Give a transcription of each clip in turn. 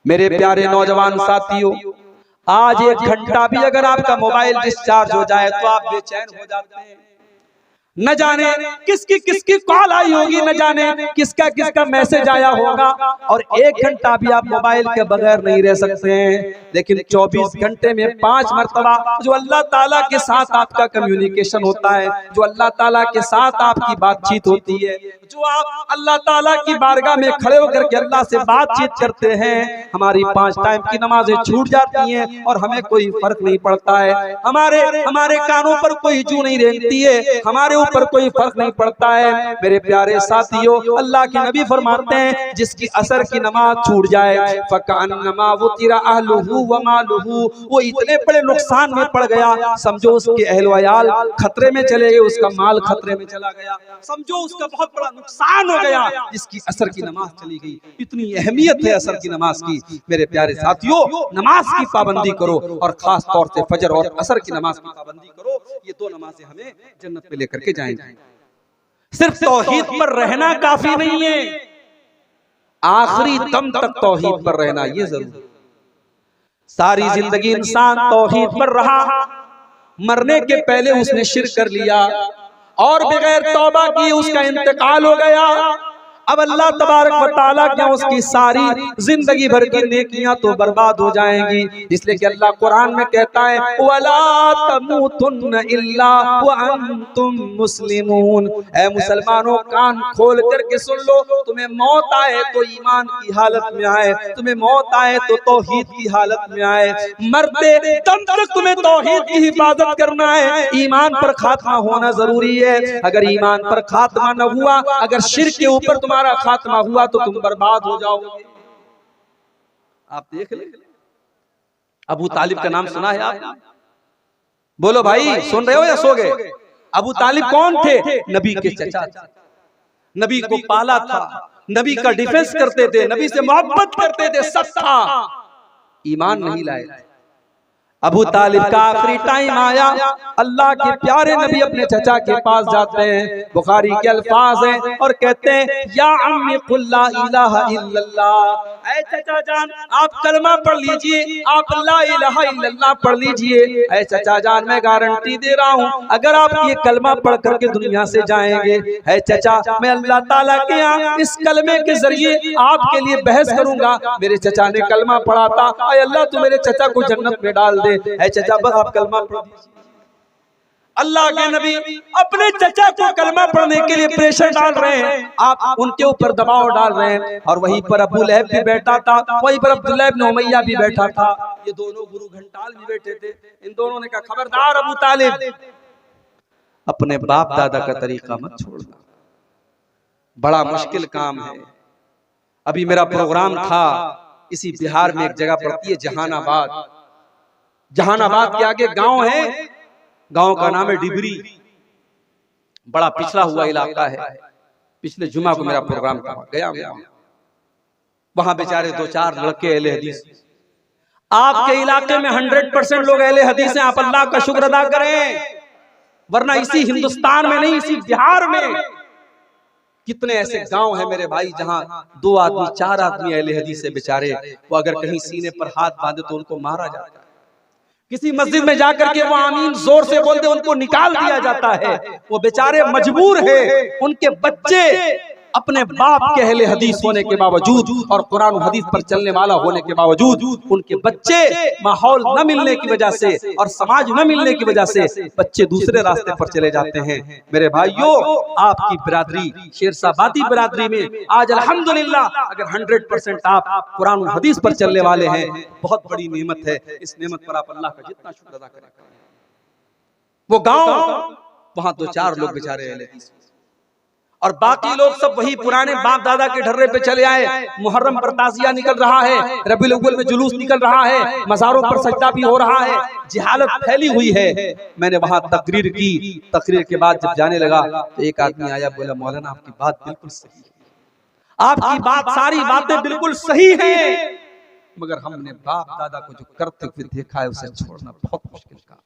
मेरे प्यारे नौजवान साथियों, आज 1 घंटा भी अगर आपका मोबाइल डिस्चार्ज हो जाए तो आप बेचैन हो जाते हैं। न जाने किसकी किसकी कॉल आई होगी, न जाने किसका किसका मैसेज आया होगा, और 1 घंटा भी आप मोबाइल के बगैर नहीं रह सकते हैं। लेकिन 24 घंटे में 5 मरतबा जो अल्लाह ताला के साथ आपका कम्युनिकेशन होता है, जो अल्लाह ताला के साथ आपकी बातचीत होती है, जो आप अल्लाह ताला की बारगाह में खड़े होकर के अल्लाह से बातचीत करते हैं, हमारी 5 टाइम की नमाजें छूट जाती हैं और हमें कोई फर्क नहीं पड़ता है। हमारे कानों पर कोई जू नहीं रेंगती है, हमारे ऊपर कोई फर्क नहीं पड़ता है। मेरे प्यारे साथियों, अल्लाह के नबी फरमाते हैं जिसकी असर की नमाज छूट जाए फकान्नमा वुतिरा अहलुहु व मालुहु, वो इतने बड़े नुकसान में पड़ गया, समझो उसके अहल व अयाल खतरे में चले गए, उसका माल खतरे में चला गया, समझो उसका बहुत बड़ा नुकसान हो गया जिसकी असर की नमाज चली गई। इतनी अहमियत है असर की नमाज की। मेरे प्यारे साथियों, नमाज की पाबंदी करो और खास तौर से फजर और असर की नमाज की पाबंदी करो। ये 2 नमाजें हमें जन्नत में लेकर के जाएंगे। सिर्फ तौहीद पर रहना काफी नहीं है, आखिरी दम तक तौहीद पर रहना ये जरूरी। सारी जिंदगी इंसान तौहीद पर रहा, मरने के पहले उसने शिर्क कर लिया और बगैर तौबा किए उसका इंतकाल हो गया। अब अल्लाह तबारक व तआला क्या उसकी सारी जिंदगी भर की नेकियां तो बर्बाद हो जाएंगी। इसलिए कि अल्लाह कुरान में कहता है वला तमूतुन्न इल्ला व अंतुम मुस्लिमून, ऐ मुसलमानों कान खोल करके सुन लो, तुम्हें मौत आए तो ईमान की हालत में आए, तुम्हें मौत आए तो तौहीद की हालत में आए, मरते दम तक तुम्हें तौहीद की हिफाजत करना है, ईमान पर खात्मा होना जरूरी है। अगर ईमान पर खात्मा न हुआ, अगर शिर्क के ऊपर तुम्हारा खात्मा हुआ तो तुम बर्बाद हो जाओगे। आप देख ले, अबू तालिब का नाम सुना है आपने? बोलो भाई, सुन रहे हो या सो गए? अबू तालिब कौन थे? नबी के चचा, नबी को पाला था, नबी का डिफेंस करते थे, नबी से मोहब्बत करते थे, सब था, ईमान नहीं लाए। अबू तालिब का आखिरी टाइम आया, अल्लाह के प्यारे नबी अपने चचा के पास जाते हैं, बुखारी के अल्फाज हैं और कहते हैं या अम्मी कुल ला इलाहा इल्लल्लाह, ऐ चचा जान आप कलमा पढ़ लीजिए, आप ला इलाहा इल्लल्लाह पढ़ लीजिए। ऐ चचा जान मैं गारंटी दे रहा हूँ अगर आप ये कलमा पढ़ करके दुनिया से जाएंगे, ऐ चचा मैं अल्लाह ताला के यहाँ इस कलमे के जरिए आपके लिए बहस करूंगा। मेरे चचा ने कलमा पढ़ा था, ऐ अल्लाह तू मेरे चचा को जन्नत में डाल दे। ऐ चचा बस आप कलमा पढ़ दीजिए। अल्लाह के नबी अपने चचा को कलमा पढ़ने के लिए प्रेशर डाल रहे हैं, आप उनके ऊपर दबाव डाल रहे हैं। और वहीं पर अबू लहब भी बैठा था, वहीं पर अब्दुल्लाह इब्न उमैया भी बैठा था, ये दोनों गुरु घंटाल भी बैठे थे। इन दोनों ने कहा खबरदार अबू तालिब, अपने बाप दादा का तरीका मत छोड़ना, बड़ा मुश्किल काम है। अभी मेरा प्रोग्राम था, इसी बिहार में एक जगह पड़ती है जहानाबाद, जहानाबाद के आगे गांव है, गांव का नाम है डिबरी, बड़ा पिछड़ा हुआ इलाका है। पिछले जुमा को मेरा प्रोग्राम था, गया वहां बेचारे 2-4 लड़के अहले हदीस, आपके इलाके में 100% लोग अहले हदीस हैं, आप अल्लाह का शुक्र अदा करें, वरना इसी हिंदुस्तान में नहीं इसी बिहार में कितने ऐसे गांव हैं मेरे भाई जहां 2 आदमी 4 आदमी अहले हदीस है बेचारे, वो अगर कहीं सीने पर हाथ बांधे तो उनको मारा जाता है, किसी मस्जिद में जाकर के वो आमीन जोर से बोलते उनको निकाल दिया जाता है। वो बेचारे मजबूर हैं, उनके बच्चे अपने बाप के अहले हदीस होने के बावजूद और कुरान और हदीस पर चलने वाला होने के बावजूद उनके बच्चे माहौल न मिलने की वजह से और समाज न मिलने की वजह से बच्चे दूसरे रास्ते पर चले जाते हैं। मेरे भाइयों, आपकी बिरादरी शेरशाबादी बिरादरी में आज अल्हम्दुलिल्लाह अगर 100% आप कुरान और हदीस पर चलने वाले हैं, बहुत बड़ी नेमत है। इस नेमत पर आप अल्लाह का जितना शुक्र अदा करें। वो गांव, वहां 2-4 लोग बेचारे अहले हदीस और बाकी लोग सब वही पुराने बाप दादा के ढर्रे पे चले आए। मुहर्रम पर ताजिया निकल रहा है, रबीउल अव्वल में जुलूस निकल रहा है, मज़ारों पर सजदा भी हो रहा है, जिहालत फैली हुई है। मैंने वहां तकरीर की, तकरीर के बाद जब जाने लगा तो एक आदमी आया, बोला मौलाना आपकी बात बिल्कुल सही है, आपकी बात सारी बातें बिल्कुल सही है, मगर हमने बाप दादा को जो करते हुए देखा है उसे छोड़ना बहुत मुश्किल काम।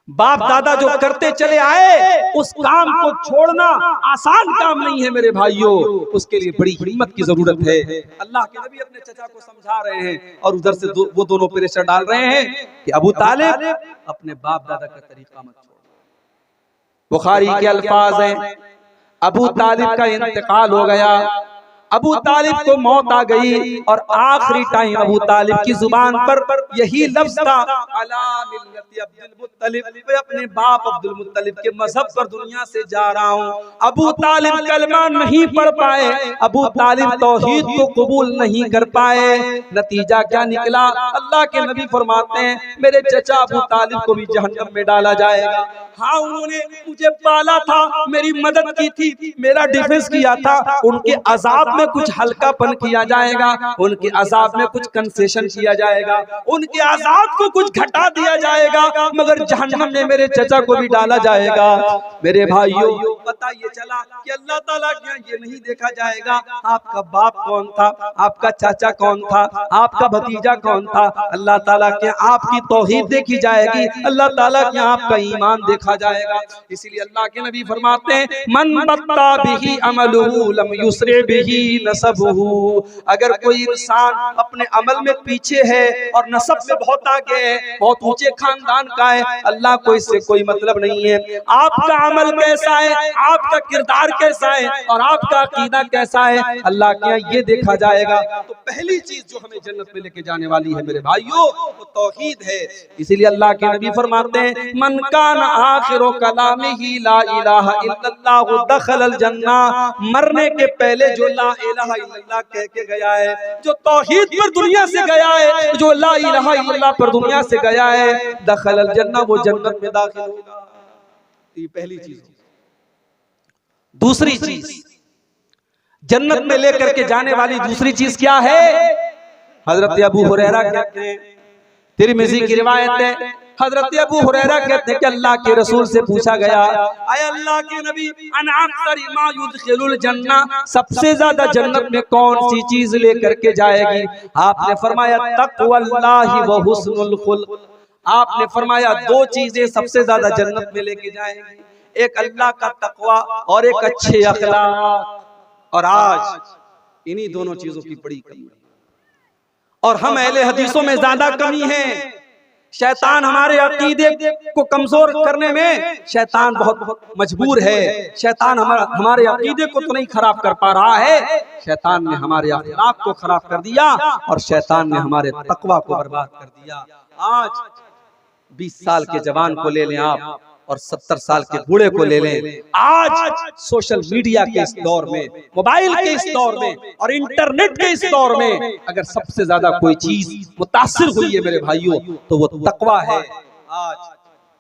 बाप दादा जो करते चले आए उस काम को छोड़ना आसान काम नहीं है मेरे भाइयों, उसके लिए बड़ी हिम्मत की जरूरत है। अल्लाह के नबी अपने चचा को समझा रहे हैं और उधर से वो दोनों प्रेशर डाल रहे हैं कि अबू तालिब अपने बाप दादा का तरीका मत छोड़ो। बुखारी के अल्फाज हैं, अबू तालिब का इंतकाल हो गया, अबू तालिब को मौत आ गई और आखिरी टाइम अबू तालिब की जुबान पर यही लफ्ज था, अला मिल्लति अब्दुल मुत्तलिब, मैं अपने बाप अब्दुल मुत्तलिब के मजहब पर दुनिया से जा रहा हूँ। अबू तालिब कलमा नहीं पढ़ पाए, अबू तालिब तौहीद को कबूल नहीं कर पाए। नतीजा क्या निकला? अल्लाह के नबी फरमाते हैं मेरे चचा अबू तालिब को भी जहन्नम में डाला जाएगा। हाँ, उन्होंने मुझे पाला था, मेरी मदद की थी, मेरा डिफेंस किया था, उनके अजाब में कुछ हल्कापन किया जाएगा, उनके अजाब में कुछ कंसेशन किया जाएगा, उनके अजाब को कुछ घटा दिया जाएगा, मगर जहन्नम में मेरे चचा को भी डाला जाएगा। मेरे भाइयों, पता ये चला कि अल्लाह ताला के यहाँ ये नहीं देखा जाएगा आपका बाप कौन था, आपका चाचा कौन था, आपका भतीजा कौन था। अल्लाह ताला के आपकी तौहीद देखी जाएगी, अल्लाह ताला के आपका ईमान देखा जाएगा। इसीलिए अल्लाह के नबी फरमाते हैं मन बत्ता बिही अमलुहु लम युसरे बिही नसबुहु। अगर कोई इंसान अपने अमल में पीछे है और नसब में बहुत आगे है, बहुत ऊंचे खानदान का है, अल्लाह को इससे कोई मतलब नहीं है। आपका अमल कैसा है, आपका किरदार कैसा है और आपका अकीदा कैसा है, अल्लाह के यहाँ ये देखा जाएगा। तो पहली चीज जो हमें जन्नत में लेके जाने वाली है मेरे भाइयों, वो तौहीद है। इसीलिए अल्लाह के नबी फरमाते हैं मन कान आखिरो कलामिही ला इलाहा इल्लल्लाह दखलल जन्ना। मरने के पहले जो ला इलाहा इल्लल्लाह कह के गया है, जो तौहीद पर दुनिया से गया है, जो ला इलाहा इल्लल्लाह पर दुनिया से गया है, दखलल जन्ना, वो जन्नत में दाखिल होगा। ये पहली चीज। दूसरी चीज जन्नत में लेकर के जाने वाली दूसरी चीज क्या है? हजरत अबू हुरैरा कहते हैं, तिरमिज़ी की रिवायत है, हजरत अबू हुरैरा कहते हैं कि अल्लाह के रसूल से पूछा गया, आय अल्लाह के नबी अन अक्सर मा युदखिलुल जन्ना, सबसे ज्यादा जन्नत में कौन सी चीज लेकर के जाएगी? आपने फरमाया तक़वल्लाहि व हुस्नुल खुल्क़। आपने फरमाया दो चीजें सबसे ज्यादा जन्नत में लेके जाएंगी, एक अल्लाह का तकवा और एक अच्छे अखलाक। और आज इन्हीं दोनों चीजों की बड़ी कमी है और हम अहले हदीसों में ज्यादा कमी है। शैतान हमारे अकीदे को कमजोर करने में शैतान बहुत मजबूर है। शैतान हमारे अकीदे को तो नहीं खराब कर पा रहा है, शैतान ने हमारे अखलाक को खराब कर दिया और शैतान ने हमारे तकवा को बर्बाद कर दिया। आज 20 साल के जवान को ले लें आप और 70 साल के बूढ़े को ले लें, आज सोशल मीडिया के इस दौर में, मोबाइल के इस दौर में और इंटरनेट के इस दौर में अगर सबसे ज्यादा कोई चीज मुतासिर हुई है मेरे भाइयों तो वो तकवा है। आज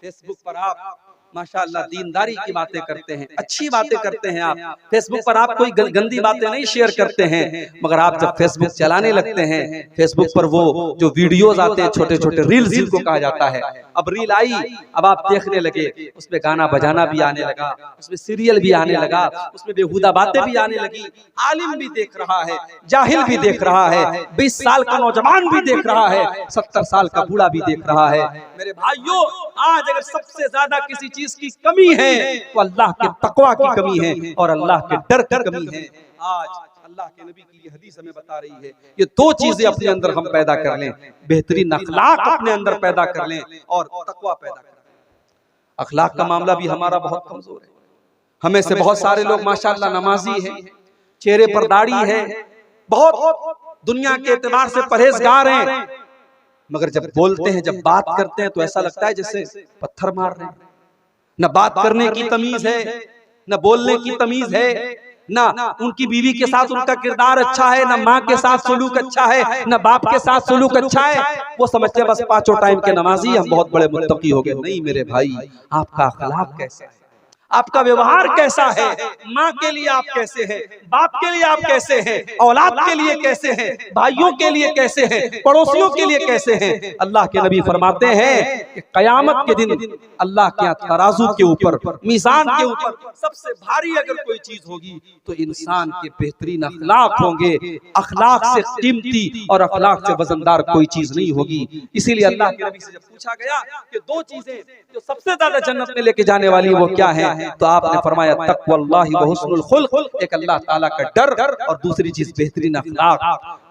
फेसबुक पर आप माशाअल्लाह दीनदारी की बातें करते हैं, अच्छी बातें करते हैं, आप फेसबुक पर आप कोई गंदी बातें नहीं शेयर करते हैं, मगर आप जब फेसबुक चलाने लगते हैं, फेसबुक पर वो जो वीडियोस आते हैं, छोटे छोटे रील्स जिनको कहा जाता है, अब रील आई, अब आप देखने लगे, उसमें गाना बजाना भी आने लगा, उसमें सीरियल भी आने लगा, उसमें बेहुदा बातें भी आने लगी। आलिम भी देख रहा है, जाहिल भी देख रहा है, 20 साल का नौजवान भी देख रहा है, 70 साल का बूढ़ा भी देख रहा है। मेरे भाइयों, आज अगर सबसे ज्यादा किसी चीज की कमी है तो अल्लाह के तकवा की कमी है और अल्लाह के डर की कमी है। आज अल्लाह के नबी की ये हदीस हमें बता रही है, ये दो चीजें अपने अंदर हम पैदा कर लें, बेहतरीन अखलाक अपने अंदर पैदा कर लें और तकवा पैदा कर लें। अखलाक का मामला भी हमारा बहुत कमजोर है। हमें से बहुत सारे लोग माशाअल्लाह नमाजी हैं, चेहरे पर दाढ़ी है, बहुत दुनिया के एतबार से परहेजगार हैं, मगर जब बोलते हैं, जब बात करते हैं तो ऐसा लगता है जैसे पत्थर मार रहे हैं। न बात करने की तमीज है, न बोलने की तमीज है, ना उनकी बीवी के साथ उनका किरदार अच्छा है, ना माँ के साथ सलूक अच्छा है, ना बाप के साथ सलूक अच्छा है। वो समझते हैं बस 5 टाइम के नमाजी हम बहुत बड़े मुत्तकी हो गए। नहीं मेरे भाई, आपका अखलाक कैसा है, आपका व्यवहार कैसा है, माँ के लिए आप कैसे हैं, बाप के लिए आप कैसे हैं, औलाद के लिए कैसे हैं, भाइयों के लिए कैसे हैं, पड़ोसियों के लिए कैसे हैं। अल्लाह के नबी फरमाते हैं कि कयामत के दिन अल्लाह के तराजू के ऊपर, मीज़ान के ऊपर सबसे भारी अगर कोई चीज होगी तो इंसान के बेहतरीन अखलाक होंगे। अखलाक से कीमती और अखलाक से वजनदार कोई चीज नहीं होगी। इसीलिए अल्लाह के नबी से जब पूछा गया कि दो चीजें जो सबसे ज्यादा जन्नत में लेके जाने वाली है वो क्या है, तो आपने फरमाया तक़वल्लाहि व हुस्नुल खुल्क़, एक अल्लाह ताला का डर और दूसरी चीज बेहतरीन अखलाक।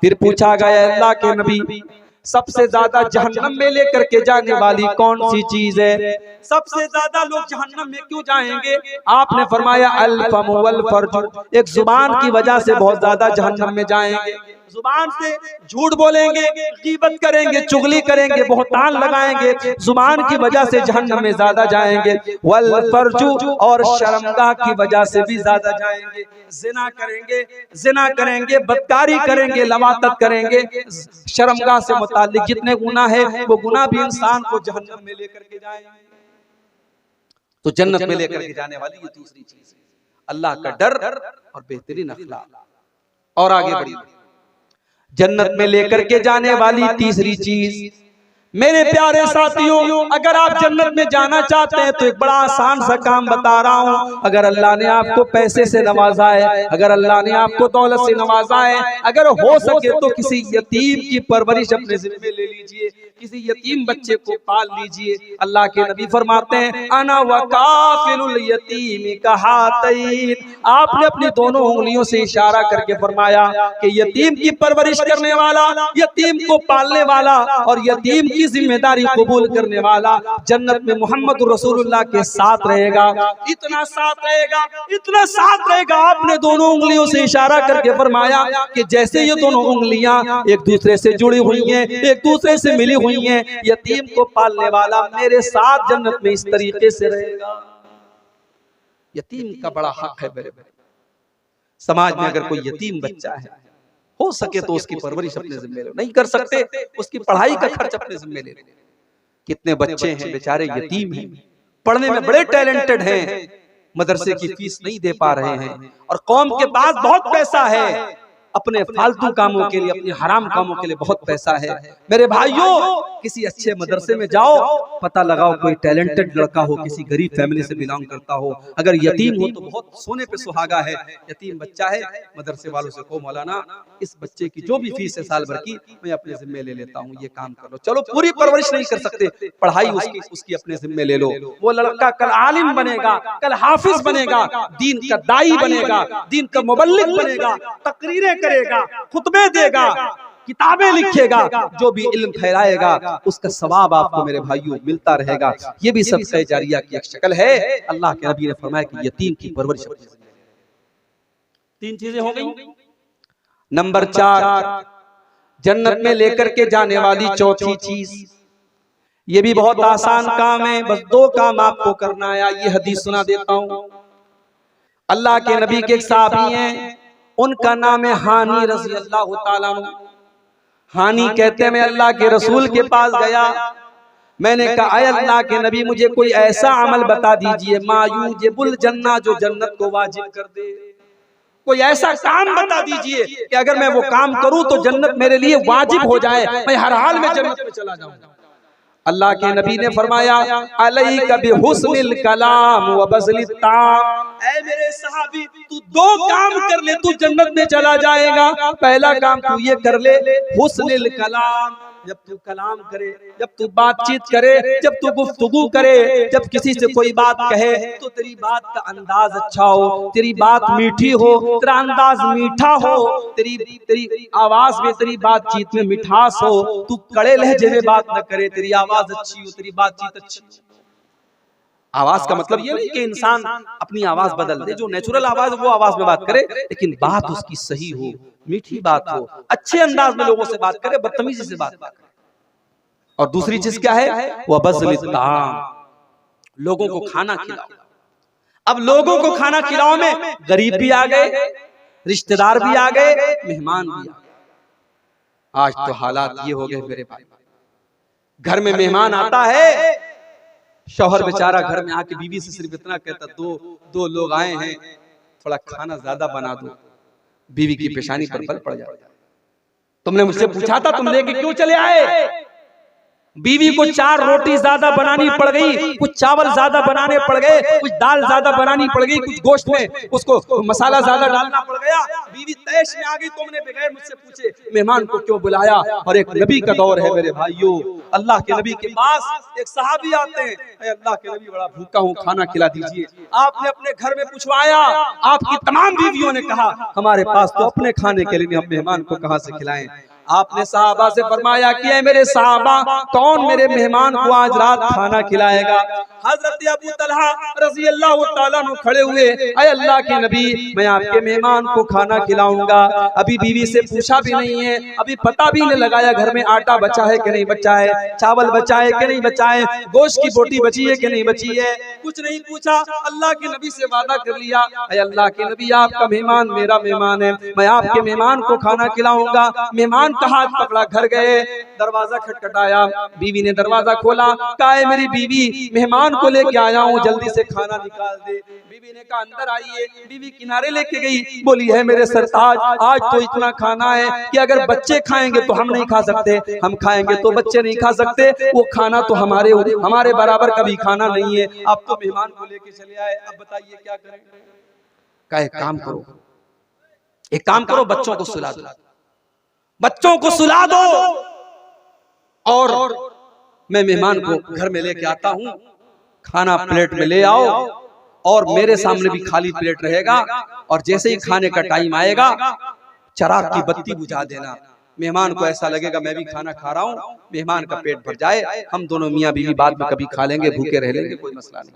फिर पूछा गया अल्लाह के नबी सबसे ज्यादा जहन्नम में लेकर के जाने वाली कौन सी चीज है, सबसे ज्यादा लोग जहन्नम में क्यों जाएंगे? आपने फरमाया अल फम वल फर्ज, एक जुबान की वजह से बहुत ज्यादा जहन्नम में जाएंगे। जुबान से झूठ बोलेंगे, गीबत करेंगे, चुगली करेंगे, बहुतान लगाएंगे, जुबान की वजह से जहन्नम में ज्यादा जाएंगे। वल फर्जु, और शर्मगाह की वजह से भी ज्यादा जाएंगे। जिना करेंगे, बदकारी करेंगे, लवातत करेंगे। शर्मगाह से मुताल्लिक जितने गुनाह है वो गुनाह भी इंसान को जहन्नम में लेकर के जाएंगे। तो जन्नत में लेकर के जाने वाली ये दूसरी चीज है, अल्लाह का डर और बेहतरीन अखलाक। और आगे बढ़िए, जन्नत में लेकर के जाने वाली तीसरी चीज, मेरे प्यारे साथियों, अगर आप जन्नत में जाना चाहते हैं तो एक बड़ा आसान सा काम बता रहा हूं। अगर अल्लाह ने आपको पैसे से नवाजा है, अगर अल्लाह ने आपको दौलत से नवाजा है, अगर हो सके तो किसी यतीम की परवरिश अपने जिम्मे ले लीजिए, किसी यतीम बच्चे को पाल लीजिए। अल्लाह के नबी फरमाते हैं अना वकाफिलुल यतीम कहातैन, आपने अपनी दोनों उंगलियों से इशारा करके फरमाया कि यतीम की परवरिश करने वाला, यतीम को पालने वाला और यतीम की जिम्मेदारी कबूल करने वाला जन्नत में मोहम्मद रसूलुल्लाह के साथ रहेगा। इतना साथ रहेगा, इतना साथ रहेगा। आपने दोनों उंगलियों से इशारा करके फरमाया कि जैसे ये दोनों उंगलियां एक दूसरे से जुड़ी हुई हैं, एक दूसरे से मिली हुई हैं, यतीम को पालने वाला मेरे साथ जन्नत में इस तरीके से रहेगा। यतीम का बड़ा हक है मेरे भाई। समाज में अगर कोई यतीम बच्चा है, हो सके तो उसकी परवरिश अपने जिम्मे लो, नहीं कर सकते उसकी पढ़ाई का खर्च अपने जिम्मे ले लो। कितने बच्चे हैं बेचारे यतीम हैं, पढ़ने में बड़े टैलेंटेड हैं, मदरसे की फीस नहीं दे पा रहे हैं, और कौम के पास बहुत पैसा है, अपने फालतू कामों के लिए, अपने हराम कामों के लिए बहुत पैसा है। मेरे भाइयों, किसी अच्छे मदरसे में जाओ, पता लगाओ कोई टैलेंटेड लड़का हो, किसी गरीब फैमिली से बिलोंग करता हो, अगर यतीम हो तो बहुत सोने पे सुहागा है। यतीम बच्चा है, मदरसे वालों से कहो मौलाना इस बच्चे की जो भी फीस है साल भर की मैं अपने जिम्मे ले लेता हूँ, ये काम कर लो। चलो पूरी परवरिश नहीं कर सकते, पढ़ाई उसकी अपने जिम्मे ले लो। वो लड़का कल आलिम बनेगा, कल हाफिज बनेगा, दीन का दाई बनेगा, दीन का मुबल्लिग बनेगा, तकरीरें करेगा, खुतबे देगा, किताबें लिखेगा, जो भी इल्म फैलाएगा उसका सवाब आपको मेरे भाइयों मिलता रहेगा। ये भी सदक़े जारिया की एक शक्ल है। अल्लाह के नबी ने फरमाया कि यतीम की परवरिश। तीन चीजें हो गई। नंबर 4, जन्नत में लेकर के जाने वाली चौथी चीज, ये भी बहुत आसान काम है, बस 2 काम आपको करना है। ये हदीस सुना देता हूं। अल्लाह के नबी के एक सहाबी हैं, उनका नाम है हानी रज़ी अल्लाह ताला अन्हु। हानी कहते हैं मैं अल्लाह के रसूल के पास गया, मैंने कहा अय अल्लाह के नबी मुझे कोई ऐसा अमल बता दीजिए मायूजिबुल जन्नह, जो जन्नत को वाजिब कर दे। कोई ऐसा काम बता दीजिए कि अगर मैं वो काम करूं तो जन्नत मेरे लिए वाजिब हो जाए, मैं हर हाल में जन्नत में चला जाऊं। अल्लाह के नबी ने फरमाया अलैका बिहुस्निल कलाम व बज़लित ताम, ऐ मेरे सहाबी तू 2 काम कर ले, तू जन्नत में चला जाएगा। पहला काम तू ये कर ले, हुस्निल कलाम, जब तू कलाम करे, जब तू बातचीत करे, जब तू गुफ्तगू करे, जब किसी से कोई बात कहे तो तेरी बात का अंदाज अच्छा हो, तेरी बात मीठी हो, तेरा अंदाज मीठा हो, तेरी आवाज में, तेरी बातचीत में मिठास हो, तू कड़े लहजे में बात न करे, तेरी आवाज अच्छी हो, तेरी बातचीत अच्छी हो। आवाज का मतलब ये नहीं कि इंसान अपनी आवाज बदल दे, जो नेचुरल आवाज वो आवाज में बात करे, लेकिन बात उसकी सही हो, मीठी बात हो, अच्छे अंदाज में लोगों से बात करे, बदतमीजी से बात करे। और दूसरी चीज क्या है, वह बज़लित ताम, लोगों को खाना खिलाओ। अब लोगों को खाना खिलाओ में गरीब भी आ गए, रिश्तेदार भी आ गए, मेहमान भी आ गए। आज तो हालात ये हो गए मेरे भाई, घर में मेहमान आता है शौहर बेचारा घर में आके बीवी से सिर्फ इतना कहता, दो लोग आए हैं, थोड़ा खाना ज्यादा बना दो। बीवी की पेशानी पर बल पड़ जाता, तुमने मुझसे पूछा था तुम लेके क्यों चले आए? बीवी को 4 रोटी ज्यादा बनानी पड़ गई, कुछ चावल ज्यादा बनाने पड़ गए, कुछ दाल ज्यादा बनानी पड़ गई, कुछ गोश्त में उसको मसाला ज्यादा डालना पड़ गया। बीवी तैश में आ गई, तुमने बगैर मुझसे पूछे मेहमान को क्यों बुलाया? और एक नबी का दौर है मेरे भाइयों, अल्लाह के नबी के पास एक सहाबी आते हैं, अल्लाह के नबी बड़ा भूखा हूँ, खाना खिला दीजिए। आपने अपने घर में पूछवाया, आपकी तमाम बीवियों ने कहा हमारे पास तो अपने खाने के लिए हम मेहमान को कहां से खिलाएं। आपने साहबा से फरमाया कि ऐ मेरे साहबा, कौन मेरे मेहमान को आज रात खाना खिलाएगा? हजरत अबू तलहा रज़ी अल्लाह ताला अन्हु खड़े हुए, ऐ अल्लाह के नबी, मैं आपके मेहमान को खाना खिलाऊंगा। अभी बीवी से पूछा भी नहीं है, अभी पता भी नहीं लगाया घर में आटा बचा है कि नहीं बचा है, चावल बचा है कि नहीं बचा है, गोश्त की बोटी बची है कि नहीं बची है, कुछ नहीं पूछा। अल्लाह के नबी से वादा कर लिया, ऐ अल्लाह के नबी, आपका मेहमान मेरा मेहमान है, मैं आपके मेहमान को खाना खिलाऊंगा। मेहमान का हाथ पकड़ा, घर गए, दरवाजा खटखटाया, बीवी ने दरवाजा खोला, कहा है मेरी बीवी, मेहमान को लेके आया हूँ, जल्दी से खाना निकाल दे। बीवी ने कहा अंदर आइए। बीवी किनारे लेके गई, बोली है मेरे सरताज, आज तो इतना खाना है कि अगर बच्चे खाएंगे तो हम नहीं खा सकते, हम खाएंगे तो बच्चे नहीं खा सकते, वो खाना तो हमारे बराबर कभी खाना नहीं है। आप तो मेहमान को लेके चले आए, अब बताइए क्या करें? कहा एक काम करो, बच्चों को सुला दो, बच्चों को सुला दो और मैं मेहमान को घर में लेके आता हूं, खाना प्लेट में ले आओ और मेरे सामने भी खाली प्लेट रहेगा, और जैसे ही खाने का टाइम आएगा चिराग की बत्ती बुझा देना। मेहमान को ऐसा लगेगा मैं भी खाना खा रहा हूं, मेहमान का पेट भर जाए, हम दोनों मियां बीवी बाद में कभी खा लेंगे, भूखे रह लेंगे, कोई मसला नहीं।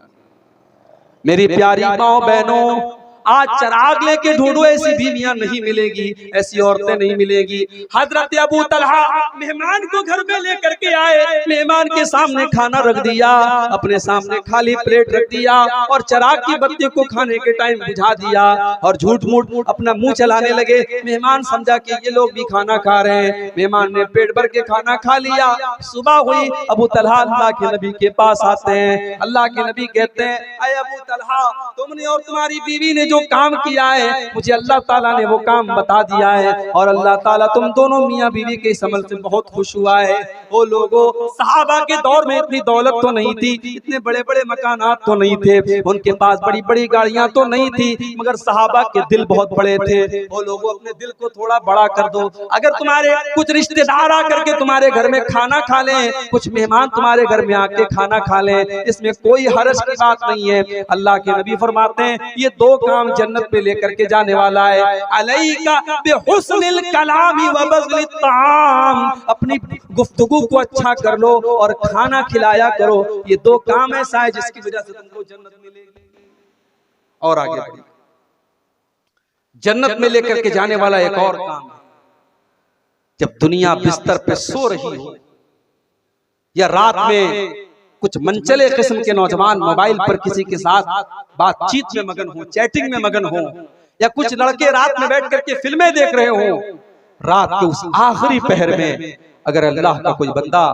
मेरी प्यारी माओ बहनों, आज चिराग लेके ढूंढो, ऐसी बीवियां नहीं मिलेगी, ऐसी औरतें नहीं मिलेगी। हजरत अबू तलहा मेहमान को घर में लेकर के आए, मेहमान के सामने खाना रख दिया, अपने सामने खाली प्लेट रख दिया और चिराग की बत्ती को खाने के टाइम बुझा दिया और झूठ मूठ अपना मुंह चलाने लगे। मेहमान समझा कि ये लोग भी खाना खा रहे हैं, मेहमान ने पेट भर के खाना खा लिया। सुबह हुई, अबू तलहा अल्लाह के नबी के पास आते हैं। अल्लाह के नबी कहते हैं, ऐ अबू तलहा, तुमने और तुम्हारी बीवी ने जो काम किया है, मुझे अल्लाह ताला ने वो काम बता दिया है, और अल्लाह ताला तुम दोनों मियां बीवी के इस अमल से बहुत खुश हुआ है। वो लोगों, सहाबा के दौर में इतनी दौलत तो नहीं थी, इतने बड़े बड़े मकानात तो नहीं थे, उनके पास बड़ी बड़ी गाड़ियां तो नहीं थी, मगर सहाबा के दिल बहुत बड़े थे। वो लोगों, अपने दिल को थोड़ा बड़ा कर दो। अगर तुम्हारे कुछ रिश्तेदार आकर के तुम्हारे घर में खाना खा लें, कुछ मेहमान तुम्हारे घर में आके खाना खा लें, इसमें कोई हर्ज की बात नहीं है। अल्लाह के नबी फरमाते हैं ये 2 काम जन्नत पे लेकर के जाने वाला है। अलैका बिहुस्निल कलामी व बज़लित ताम, अपनी गुफ्तगू को अच्छा कर लो और खाना खिलाया करो, ये 2 काम ऐसा है जिसकी वजह से तुमको जन्नत मिलेगी। और आगे बढ़िए, जन्नत में लेकर के जाने वाला एक और काम है, जब दुनिया बिस्तर पे सो रही हो या रात में कुछ मनचले किस्म के नौजवान मोबाइल पर किसी के साथ बातचीत में मगन हो, चैटिंग में मगन हो, या कुछ लड़के रात में बैठ करके फिल्में देख रहे हो, रात के उस आखिरी पहर में अगर अल्लाह का कोई बंदा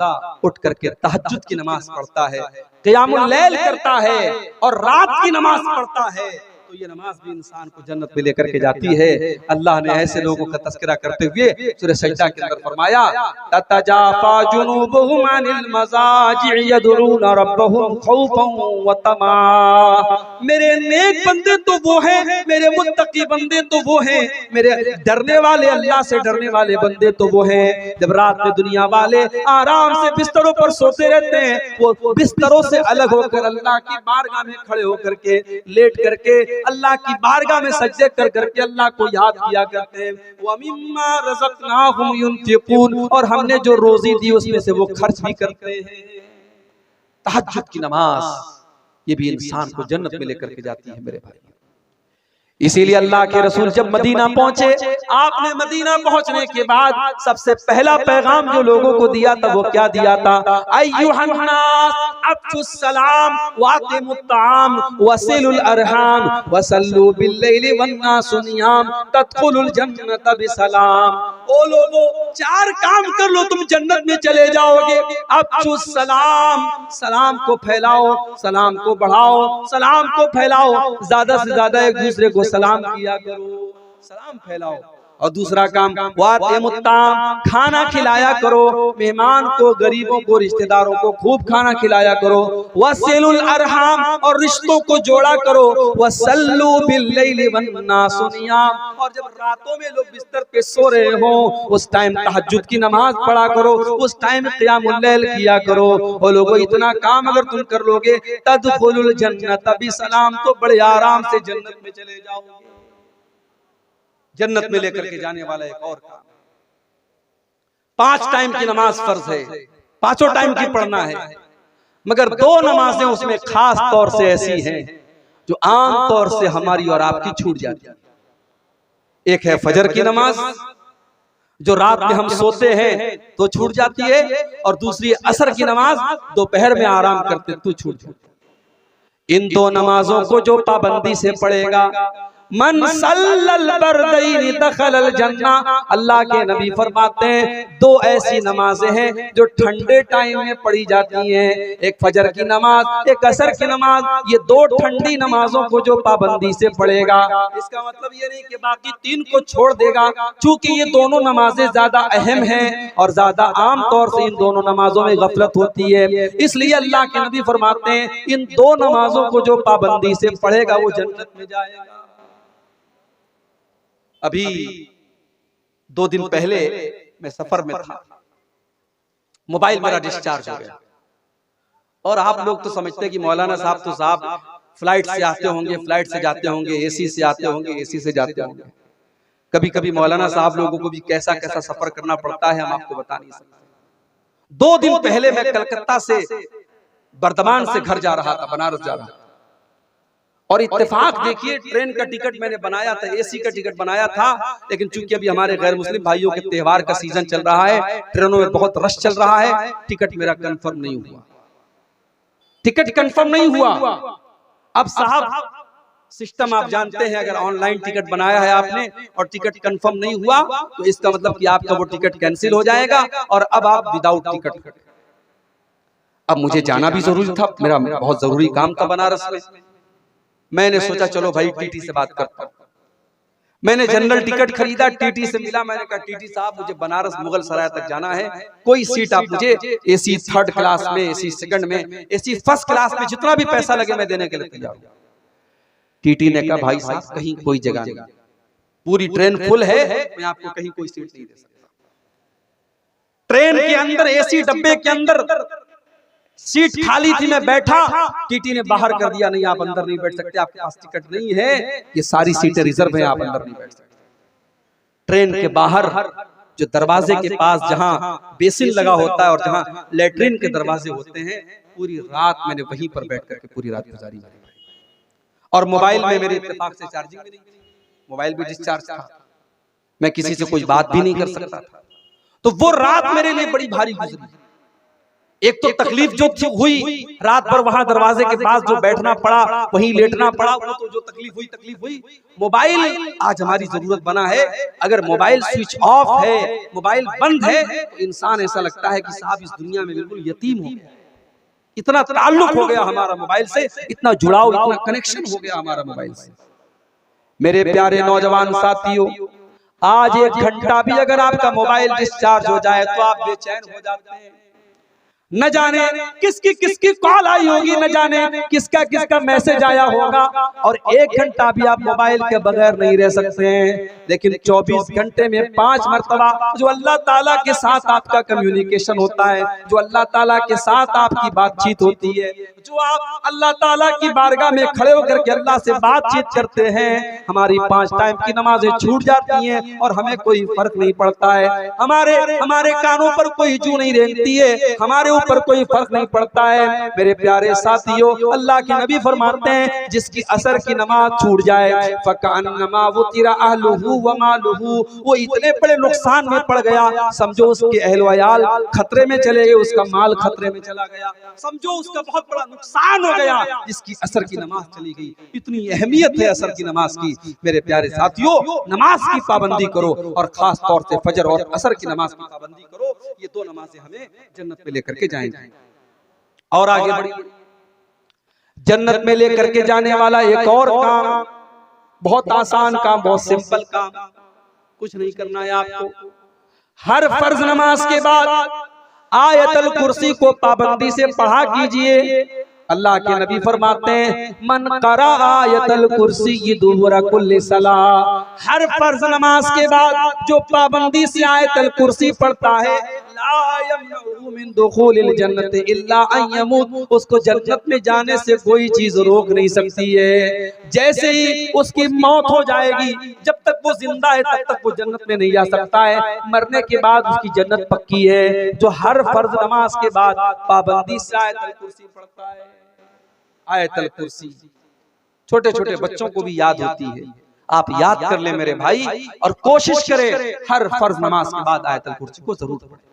उठ करके तहज्जुद की नमाज पढ़ता है, क़ियामुल लैल करता है और रात की नमाज पढ़ता है, तो ये नमाज भी इंसान को जन्नत में लेकर के जाती है। अल्लाह ने ऐसे लोगों का तस्करा करते हुए सूरह सजदा के अंदर फरमाया, ततजाफा जुनूबुहुम अनिल मज़ाजि'i यदउना रब्बहुम खौफन व तमा। मेरे नेक बंदे तो वो हैं, मेरे मुत्तकी बंदे तो वो हैं, मेरे डरने वाले, अल्लाह से डरने वाले बंदे तो वो हैं। जब रात में दुनिया वाले आराम से बिस्तरों पर सोते रहते हैं, वो बिस्तरों से अलग होकर अल्लाह की बारगाह में खड़े होकर के, लेट करके अल्लाह की बारगाह में सजदे कर करके अल्लाह को याद किया करते हैं। व मिम्मा रज़क़नाहुम युनफ़िक़ून, और हमने जो रोजी दी उसमें से वो खर्च भी करते हैं। तहज्जुद की नमाज ये भी इंसान को जन्नत में लेकर के जाती है मेरे भाई। इसीलिए अल्लाह के रसूल जब मदीना पहुंचे, आपने मदीना पहुंचने के बाद सबसे पहला पैगाम जो लोगों को दिया था वो क्या दिया था? अय्युहन्नास अफ्शुस सलाम वातिमुत ताम वसिलुल अरहाम वसल्लु बिल्लैलि वन्नासु नियाम तदखुलुल जन्नत बिसलाम। ओ लोगों, 4 काम कर लो तुम जन्नत में चले जाओगे। अफ्शुस सलाम, सलाम को फैलाओ, सलाम को बढ़ाओ, सलाम को फैलाओ, ज्यादा से ज्यादा एक दूसरे को सलाम किया करो, सलाम फैलाओ। और दूसरा काम वातिमुत ताम, खाना खिलाया करो, मेहमान को, गरीबों को, रिश्तेदारों को खूब खाना खिलाया करो। वसिलुल अरहाम, और रिश्तों को जोड़ा करो। वसल्लु बिल्लैलि वन्नासु नियाम, और जब रातों में लोग बिस्तर पे सो रहे हो उस टाइम तहज्जुद की नमाज पढ़ा करो, उस टाइम क़ियामुल लैल किया करो। और लोगों, इतना काम अगर तुम कर लोगे तदखुलुल जन्नत बिसलाम, तो बड़े आराम से जन्नत में चले जाओगे। जन्नत में लेकर के जाने वाला एक और काम। 5 टाइम की नमाज फर्ज है, 5 टाइम की पढ़ना है, मगर 2 नमाजें उसमें खास तौर से ऐसी हैं जो आम तौर से हमारी और आपकी छूट जाती है। एक है फजर की नमाज, जो रात में हम सोते हैं तो छूट जाती है, और दूसरी असर की नमाज, दोपहर में आराम करते तो छूट जाती है। इन 2 नमाजों को जो पाबंदी से पढ़ेगा, मन सल्लल बरदैनी दखलल जन्ना, अल्लाह के नबी फरमाते हैं 2 ऐसी नमाजें हैं जो ठंडे टाइम में पढ़ी जाती हैं, एक फजर की नमाज, एक असर की नमाज। ये 2 ठंडी नमाजों को जो पाबंदी से पढ़ेगा, इसका मतलब ये नहीं कि बाकी 3 को छोड़ देगा, चूंकि ये दोनों नमाजें ज्यादा अहम हैं और ज्यादा आम तौर से इन दोनों नमाजों में गफलत होती है, इसलिए अल्लाह के नबी फरमाते हैं इन 2 नमाजों को जो पाबंदी से पढ़ेगा वो जन्नत में जाएगा। अभी 2 दिन पहले मैं सफर में था, मोबाइल मेरा डिस्चार्ज हो गया। और आप लोग तो समझते हैं कि मौलाना साहब तो साहब फ्लाइट से आते होंगे, फ्लाइट से जाते होंगे, एसी से आते होंगे, एसी से जाते होंगे। कभी कभी मौलाना साहब लोगों को भी कैसा कैसा सफर करना पड़ता है, हम आपको बता नहीं सकते। 2 दिन पहले मैं कलकत्ता से बर्दमान से घर जा रहा था, बनारस जा रहा था, और इत्तेफाक देखिए ट्रेन का टिकट मैंने बनाया था, एसी का टिकट बनाया था, लेकिन चूंकि अभी हमारे गैर मुस्लिम भाइयों के त्योहार का सीजन चल रहा है, ट्रेनों में बहुत रश चल रहा है, टिकट मेरा कंफर्म नहीं हुआ, टिकट कंफर्म नहीं हुआ। अब साहब सिस्टम आप जानते हैं, अगर ऑनलाइन टिकट बनाया है आपने और टिकट कंफर्म नहीं हुआ तो इसका मतलब कि आपका वो टिकट कैंसिल हो जाएगा और अब आप विदाउट टिकट। अब मुझे जाना भी जरूरी था, मेरा बहुत जरूरी काम था बनारस में। मैंने सोचा चलो भाई टीटी से बात करता हूं। मैंने जनरल टिकट खरीदा, टीटी से मिला, मैंने कहा टीटी साहब मुझे बनारस मुगल सराय तक जाना है, कोई सीट आप मुझे एसी 3rd क्लास में, एसी 2nd में, एसी 1st क्लास में, जितना भी पैसा लगे मैं देने के लिए तैयार हूं। टीटी ने कहा भाई साहब कहीं कोई जगह नहीं, पूरी ट्रेन फुल है, मैं आपको कहीं कोई सीट नहीं दे सकता। ट्रेन के अंदर एसी डब्बे के अंदर सीट खाली थी, मैं बैठा, टीटी ने बाहर कर दिया, नहीं आप अंदर नहीं बैठ सकते, आपके पास टिकट नहीं है, ये सारी सीटें रिजर्व हैं, आप अंदर नहीं बैठ सकते। ट्रेन के बाहर जो दरवाजे के पास जहां बेसिन लगा होता है और जहां लेटरिन के दरवाजे होते हैं, पूरी रात मैंने वहीं पर बैठ करके पूरी रात गुजारी। और मोबाइल में मेरे इत्तेफाक से चार्जिंग भी नहीं थी, मोबाइल भी डिस्चार्ज था, मैं किसी से कोई बात भी नहीं कर सकता था। तो वो रात मेरे लिए बड़ी भारी गुजरी। एक तो तकलीफ जो हुई, रात भर वहां दरवाजे के पास जो बैठना पड़ा, वहीं लेटना पड़ा, वो तो जो तकलीफ हुई। मोबाइल आज हमारी जरूरत बना है, अगर मोबाइल स्विच ऑफ है, मोबाइल बंद है, तो इंसान ऐसा लगता है कि साहब इस दुनिया में बिल्कुल यतीम हो गया, इतना ताल्लुक हो गया हमारा मोबाइल से, इतना जुड़ाव, इतना कनेक्शन हो गया हमारा मोबाइल से। मेरे प्यारे नौजवान साथियों, आज 1 घंटा भी अगर आपका मोबाइल डिस्चार्ज हो जाए तो आप बेचैन हो जाते हैं। न जाने किसकी कॉल आई होगी, न जाने किसका मैसेज आया होगा, और 1 घंटा भी आप मोबाइल के बगैर नहीं रह सकते हैं। लेकिन 24 घंटे में 5 मरतबा जो अल्लाह ताला के साथ आपका कम्युनिकेशन होता है, जो अल्लाह ताला के साथ आपकी बातचीत होती है, जो आप अल्लाह ताला की बारगाह में खड़े होकर के अल्लाह से बातचीत करते हैं, हमारी 5 टाइम की नमाजें छूट जाती हैं और हमें कोई फर्क नहीं पड़ता है। हमारे कानों पर कोई जू नहीं रेंगती है, हमारे ऊपर कोई फर्क नहीं पड़ता है। मेरे प्यारे साथियों, अल्लाह के नबी फरमाते हैं जिसकी असर की नमाज छूट जाए फकान्नमा वुतिरा अहलुहु व मालुहु, वो इतने बड़े नुकसान में पड़ गया, समझो उसके अहल वयाल खतरे में चले गए, उसका माल खतरे में चला गया, समझो उसका बहुत बड़ा नुकसान हो गया जिसकी असर की नमाज चली गई। इतनी अहमियत है असर की नमाज की। मेरे प्यारे साथियों, नमाज की पाबंदी करो और खास तौर से फजर और असर की नमाज की पाबंदी करो। ये दो नमाजें हमें जन्नत में लेकर के जाएंगे। और आगे बढ़िए, जन्नत में लेकर के जाने वाला एक और काम, बहुत आसान काम, बहुत सिंपल काम, कुछ नहीं करना है आपको। हर फर्ज नमाज के बाद आयतल कुर्सी को पाबंदी से पढ़ा कीजिए। अल्लाह के नबी फरमाते हैं मन करा आयतल कुर्सी दुबुरा कुल्ली सलाह, हर फर्ज नमाज के बाद जो पाबंदी से आयतल कुर्सी पढ़ता है ला यमनहु मिन दुखूलिल जन्नत इल्ला अन यमूत, उसको जन्नत में जाने से कोई चीज रोक नहीं सकती है। जैसे ही उसकी मौत हो जाएगी, जब तक वो जिंदा है तब तक वो जन्नत में नहीं जा सकता है, मरने के बाद उसकी जन्नत पक्की है। जो हर फर्ज नमाज के बाद पाबंदी से आयतल कुर्सी पढ़ता है, आयतल कुर्सी छोटे छोटे बच्चों को भी याद होती है, आप याद कर ले मेरे भाई, और कोशिश करें हर फर्ज नमाज के बाद आयतल कुर्सी को जरूर पढ़ें।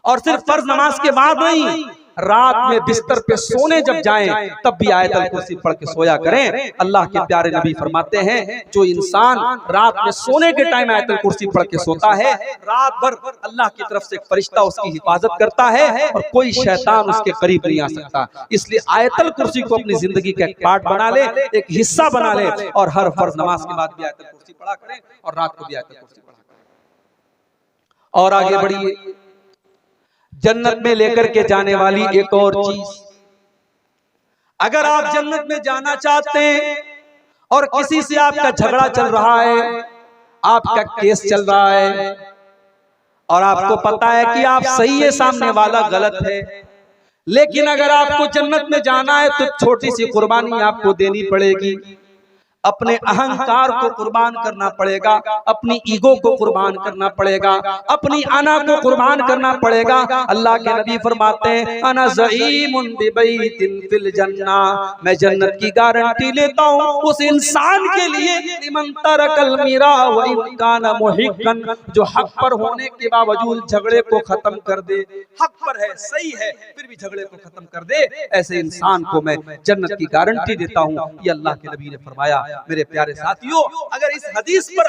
और सिर्फ फर्ज नमाज के बाद नहीं, रात में बिस्तर पे सोने जब जाएं तब भी आयतल कुर्सी पढ़ के सोया करें। अल्लाह के प्यारे नबी फरमाते हैं जो इंसान रात में सोने के टाइम आयतल कुर्सी पढ़ के सोता है, रात भर अल्लाह की तरफ से एक फरिश्ता उसकी हिफाजत करता है और कोई शैतान उसके करीब नहीं आ सकता। इसलिए आयतल कुर्सी को अपनी जिंदगी का एक पार्ट बना ले, एक हिस्सा बना ले, और हर फर्ज नमाज के बाद भी आयतल कुर्सी पढ़ा करें और रात को भी आयतल कुर्सी पढ़ा करें। और आगे बढ़िए, जन्नत में लेकर के जाने वाली एक और चीज, अगर आप जन्नत में जाना चाहते हैं और किसी से आपका झगड़ा चल रहा है, आपका केस चल रहा है और आपको पता है कि आप सही है, सामने वाला गलत है, लेकिन अगर आपको जन्नत में जाना है तो छोटी सी कुर्बानी आपको देनी पड़ेगी। अपने अहंकार को कुर्बान करना पड़ेगा, अपनी ईगो को कुर्बान करना पड़ेगा, अपनी अना को कुर्बान करना पड़ेगा। अल्लाह के नबी फरमाते हैं अना ज़ईमुन बिबैतिन फिल जन्ना, मैं जन्नत की गारंटी लेता हूँ उस इंसान के लिए लिमन तरकल मिरा व इन काना मुहिक्कन, जो हक पर होने के बावजूद झगड़े को खत्म कर दे, हक पर है, सही है, फिर भी झगड़े को खत्म कर दे, ऐसे इंसान को मैं जन्नत की गारंटी देता हूँ। ये अल्लाह के नबी ने फरमाया। मेरे प्यारे साथियों, अगर इस हदीस पर